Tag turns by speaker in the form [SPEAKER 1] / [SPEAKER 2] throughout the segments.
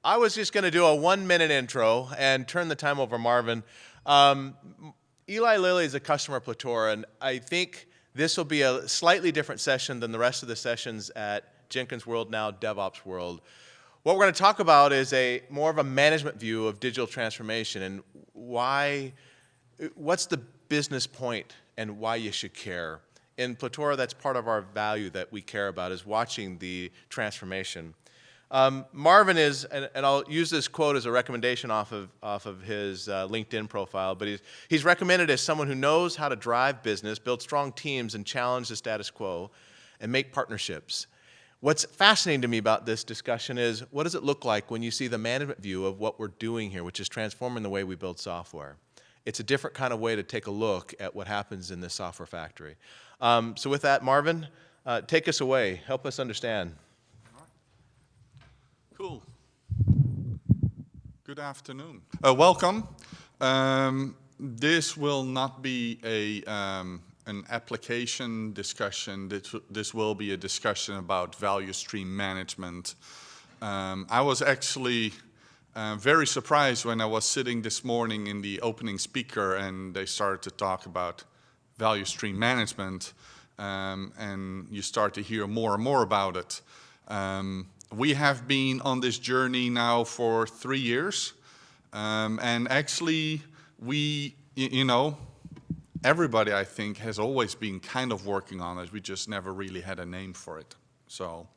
[SPEAKER 1] I was just going to do a 1-minute intro and turn the time over to Marvin. Um, Eli Lilly is a customer of Platora, and I think this will be a slightly different session than the rest of the sessions at Jenkins World, now DevOps World. What we're going to talk about is more of a management view of digital transformation and what's the business point and why you should care. In Platora, that's part of our value that we care about, is watching the transformation. Marvin is, and I'll use this quote as a recommendation off of his LinkedIn profile, but he's recommended as someone who knows how to drive business, build strong teams, and challenge the status quo, and make partnerships. What's fascinating to me about this discussion is, what does it look like when you see the management view of what we're doing here, which is transforming the way we build software? It's a different kind of way to take a look at what happens in this software factory. So with that, Marvin, take us away. Help us understand.
[SPEAKER 2] Cool. Good afternoon. Welcome. This will not be an application discussion. This will be a discussion about value stream management. I was actually very surprised when I was sitting this morning in the opening speaker and they started to talk about value stream management, and you start to hear more and more about it. We have been on this journey now for 3 years, and actually everybody I think has always been kind of working on it. We just never really had a name for it. So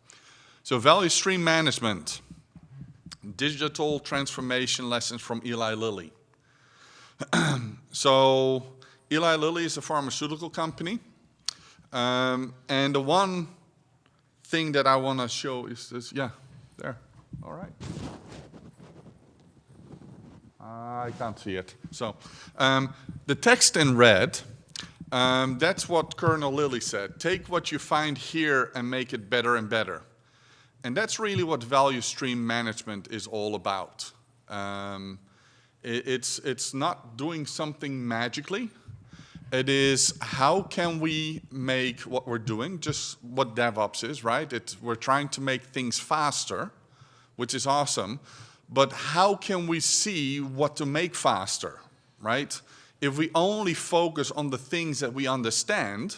[SPEAKER 2] value stream management, digital transformation lessons from Eli Lilly. So Eli Lilly is a pharmaceutical company, and the one thing that I want to show is this. Yeah, there. All right. I can't see it. So the text in red, that's what Colonel Lilly said. Take what you find here and make it better and better. And that's really what value stream management is all about. It's not doing something magically. It is, how can we make what we're doing, just what DevOps is, right? We're trying to make things faster, which is awesome, but how can we see what to make faster, right? If we only focus on the things that we understand,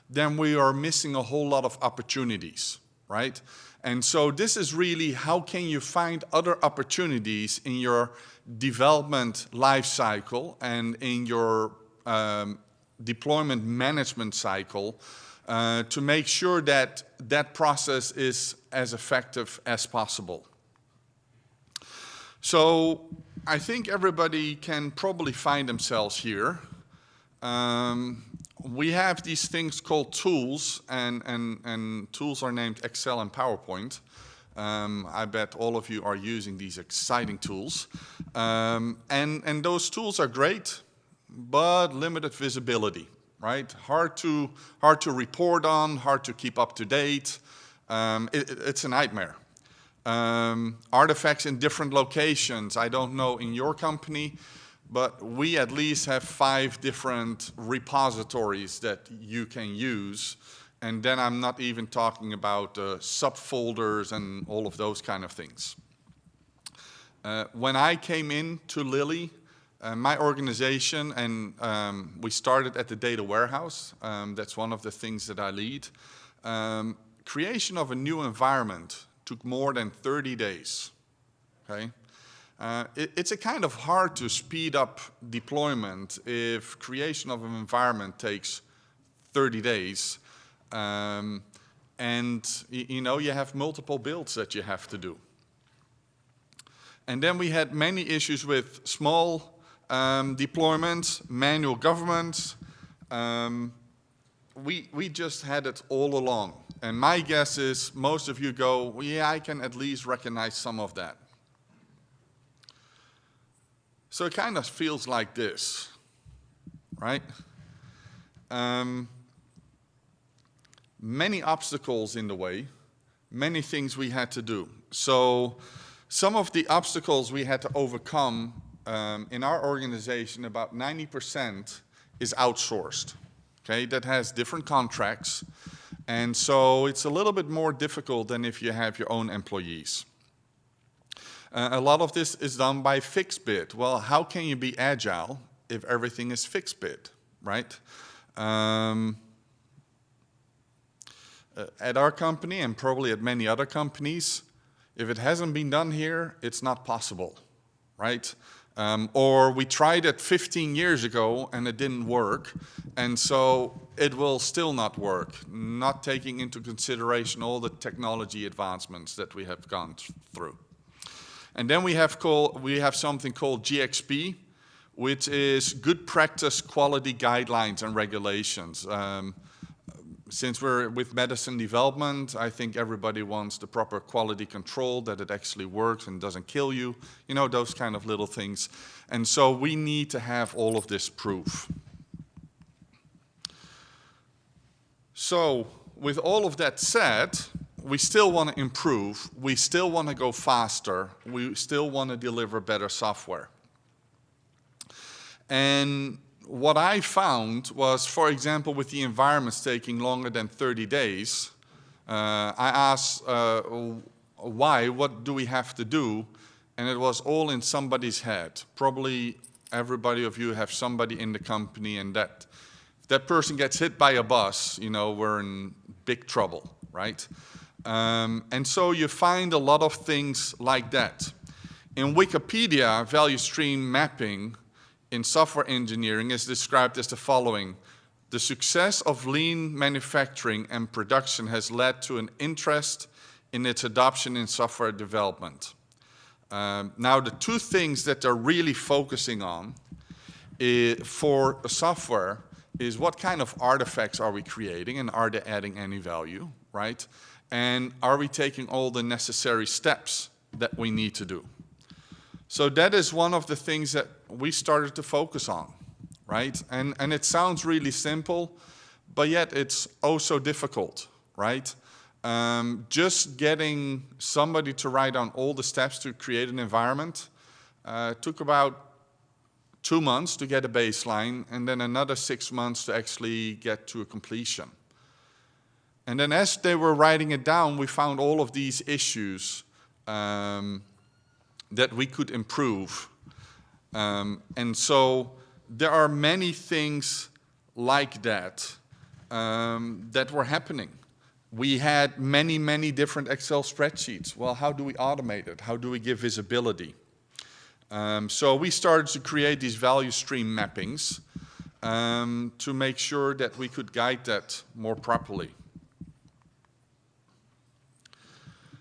[SPEAKER 2] then we are missing a whole lot of opportunities, right? And so this is really, how can you find other opportunities in your development life cycle and in your deployment management cycle to make sure that that process is as effective as possible. So I think everybody can probably find themselves here. We have these things called tools, and tools are named Excel and PowerPoint. I bet all of you are using these exciting tools. And those tools are great, but limited visibility, right? Hard to report on, hard to keep up to date. It's a nightmare. Artifacts in different locations. I don't know in your company, but we at least have 5 different repositories that you can use. And then I'm not even talking about subfolders and all of those kind of things. When I came into Lilly, my organization, and we started at the data warehouse. That's one of the things that I lead. Creation of a new environment took more than 30 days. Okay, it's a kind of hard to speed up deployment if creation of an environment takes 30 days, and you have multiple builds that you have to do. And then we had many issues with small deployments, manual governance. We just had it all along. And my guess is most of you go, well, yeah, I can at least recognize some of that. So it kind of feels like this, right? Many obstacles in the way, many things we had to do. So some of the obstacles we had to overcome in our organization, about 90% is outsourced. Okay, that has different contracts. And so it's a little bit more difficult than if you have your own employees. A lot of this is done by fixed bid. Well, how can you be agile if everything is fixed bid, right? At our company, and probably at many other companies, if it hasn't been done here, it's not possible, right? Or we tried it 15 years ago and it didn't work, and so it will still not work, not taking into consideration all the technology advancements that we have gone through. And then we have something called GXP, which is Good Practice Quality Guidelines and Regulations. Since we're with medicine development, I think everybody wants the proper quality control, that it actually works and doesn't kill you, you know, those kind of little things. And so we need to have all of this proof. So with all of that said, we still want to improve, we still want to go faster, we still want to deliver better software. And what I found was, for example, with the environments taking longer than 30 days, I asked why, what do we have to do? And it was all in somebody's head. Probably everybody of you have somebody in the company, and if that person gets hit by a bus, you know, we're in big trouble, right? And so you find a lot of things like that. In Wikipedia, value stream mapping in software engineering is described as the following: the success of lean manufacturing and production has led to an interest in its adoption in software development. Now, the two things that they're really focusing on for software is what kind of artifacts are we creating, and are they adding any value, right? And are we taking all the necessary steps that we need to do? So that is one of the things that we started to focus on, right? And it sounds really simple, but yet it's oh so difficult, right? Just getting somebody to write down all the steps to create an environment took about 2 months to get a baseline, and then another 6 months to actually get to a completion. And then as they were writing it down, we found all of these issues that we could improve. And so there are many things like that that were happening. We had many, many different Excel spreadsheets. Well, how do we automate it? How do we give visibility? So we started to create these value stream mappings to make sure that we could guide that more properly.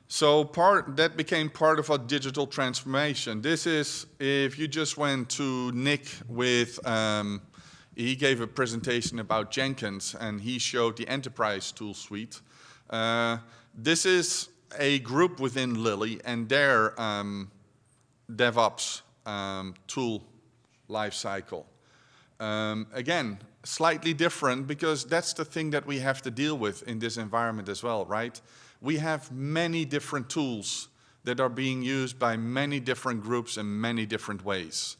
[SPEAKER 2] So that became part of our digital transformation. This is, if you just went to Nick with, he gave a presentation about Jenkins, and he showed the enterprise tool suite. This is a group within Lilly and their DevOps tool lifecycle. Again, slightly different, because that's the thing that we have to deal with in this environment as well, right? We have many different tools that are being used by many different groups in many different ways.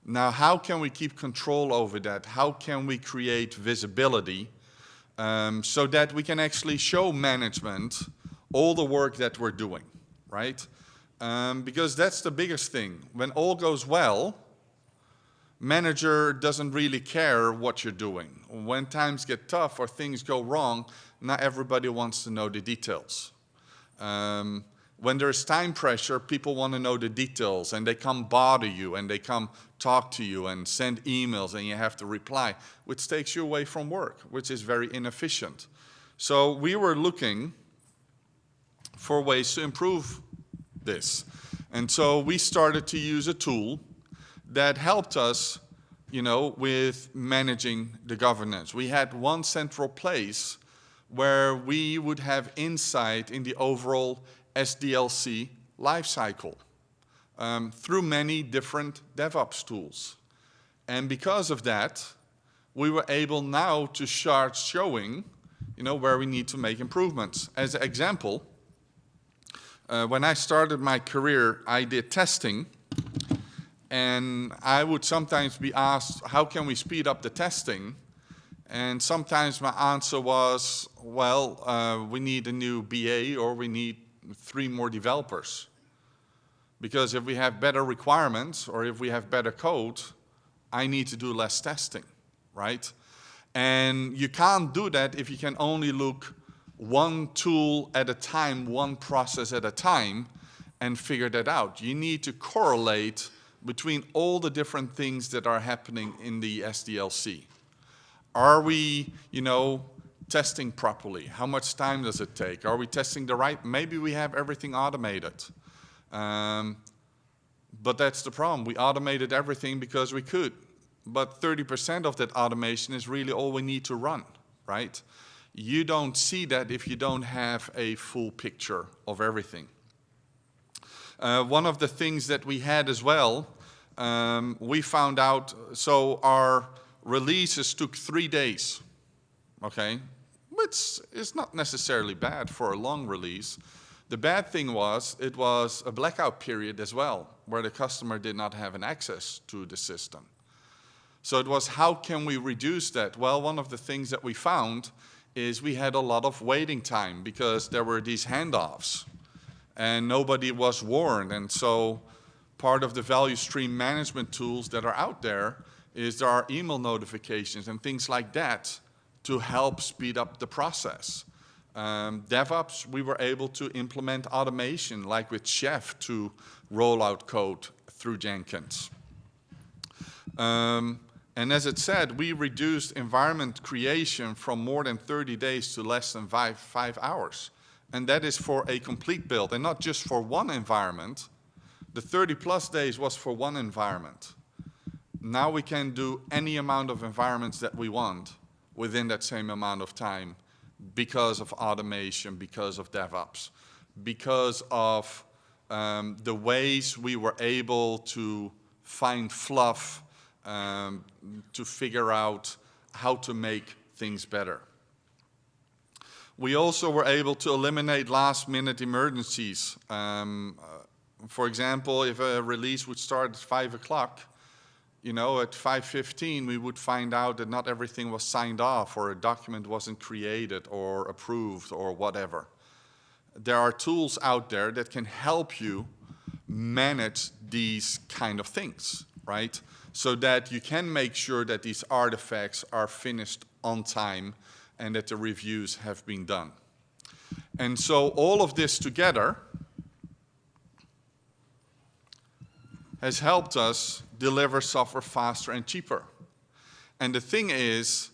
[SPEAKER 2] Now, how can we keep control over that? How can we create visibility so that we can actually show management all the work that we're doing, right? Because that's the biggest thing. When all goes well, manager doesn't really care what you're doing. When times get tough or things go wrong, not everybody wants to know the details. When there's time pressure, people want to know the details, and they come bother you, and they come talk to you and send emails, and you have to reply, which takes you away from work, which is very inefficient. So we were looking for ways to improve this. And so we started to use a tool that helped us, you know, with managing the governance. We had one central place where we would have insight in the overall SDLC lifecycle through many different DevOps tools. And because of that, we were able now to start showing, you know, where we need to make improvements. As an example, when I started my career, I did testing, and I would sometimes be asked, how can we speed up the testing? And sometimes my answer was, well, we need a new BA, or we need 3 more developers. Because if we have better requirements or if we have better code, I need to do less testing, right? And you can't do that if you can only look one tool at a time, one process at a time, and figure that out. You need to correlate between all the different things that are happening in the SDLC. Are we, testing properly? How much time does it take? Are we testing the right? Maybe we have everything automated. But that's the problem. We automated everything because we could. But 30% of that automation is really all we need to run, right? You don't see that if you don't have a full picture of everything. One of the things that we had as well, we found out, so our releases took 3 days, okay? Which is not necessarily bad for a long release. The bad thing was, it was a blackout period as well, where the customer did not have an access to the system. So it was, how can we reduce that? Well, one of the things that we found is we had a lot of waiting time because there were these handoffs and nobody was warned. And so part of the value stream management tools that are out there is there are email notifications and things like that to help speed up the process. DevOps, we were able to implement automation, like with Chef, to roll out code through Jenkins. And as it said, we reduced environment creation from more than 30 days to less than five hours. And that is for a complete build, and not just for one environment. The 30+ days was for one environment. Now we can do any amount of environments that we want within that same amount of time because of automation, because of DevOps, because of the ways we were able to find fluff to figure out how to make things better. We also were able to eliminate last-minute emergencies. For example, if a release would start at 5 o'clock, at 5:15 we would find out that not everything was signed off, or a document wasn't created or approved or whatever. There are tools out there that can help you manage these kind of things, right? So that you can make sure that these artifacts are finished on time and that the reviews have been done. And so all of this together has helped us deliver software faster and cheaper. And the thing is,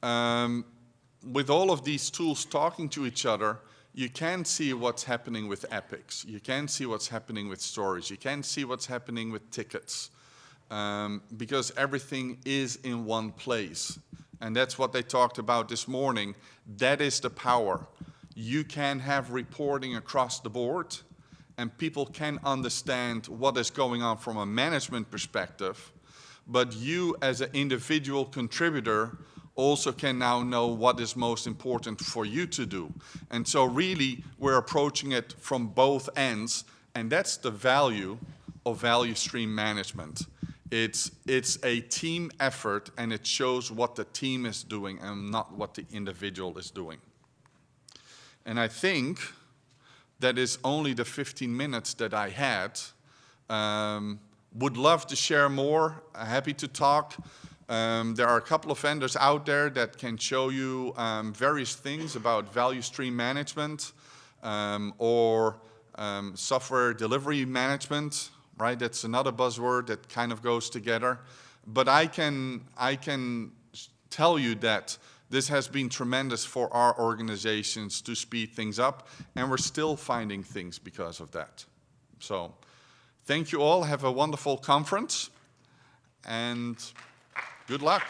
[SPEAKER 2] with all of these tools talking to each other, you can see what's happening with epics. You can see what's happening with stories. You can see what's happening with tickets. Because everything is in one place. And that's what they talked about this morning. That is the power. You can have reporting across the board, and people can understand what is going on from a management perspective, but you as an individual contributor also can now know what is most important for you to do. And so really, we're approaching it from both ends, and that's the value of value stream management. It's a team effort, and it shows what the team is doing and not what the individual is doing. And I think that is only the 15 minutes that I had. Would love to share more, happy to talk. There are a couple of vendors out there that can show you various things about value stream management or software delivery management. Right, that's another buzzword that kind of goes together. But I can tell you that this has been tremendous for our organizations to speed things up, and we're still finding things because of that. So thank you all. Have a wonderful conference, and good luck.